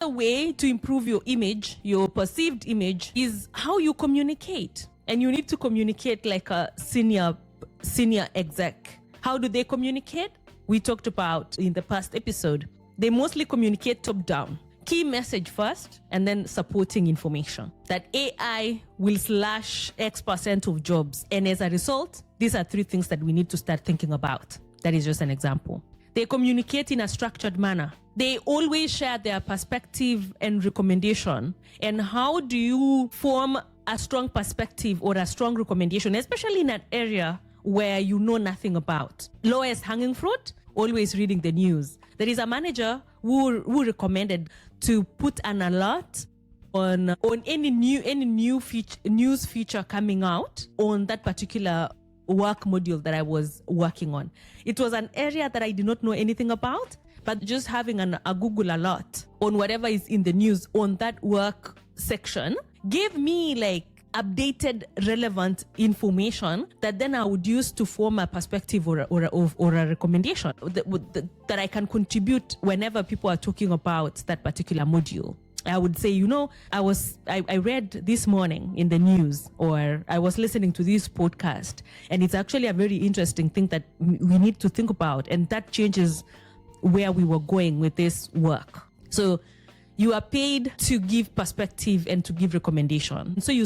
The way to improve your image, your perceived image, is how you communicate. And you need to communicate like a senior exec. How do they communicate? We talked about in the past episode. They mostly communicate top down. Key message first, and then supporting information. That AI will slash X% of jobs. And as a result, these are 3 things that we need to start thinking about. That is just an example. They communicate in a structured manner. They always share their perspective and recommendation. And how do you form a strong perspective or a strong recommendation, especially in an area where you know nothing about? Lowest hanging fruit, always reading the news. There is a manager who recommended to put an alert on any new news feature coming out on that particular work module that I was working on. It was an area that I did not know anything about, but just having a Google alert on whatever is in the news on that work section gave me like updated, relevant information that then I would use to form a perspective or a recommendation that I can contribute whenever people are talking about that particular module. I would say, I read this morning in the news, or I was listening to this podcast, and it's actually a very interesting thing that we need to think about, and that changes where we were going with this work. So you are paid to give perspective and to give recommendation. So you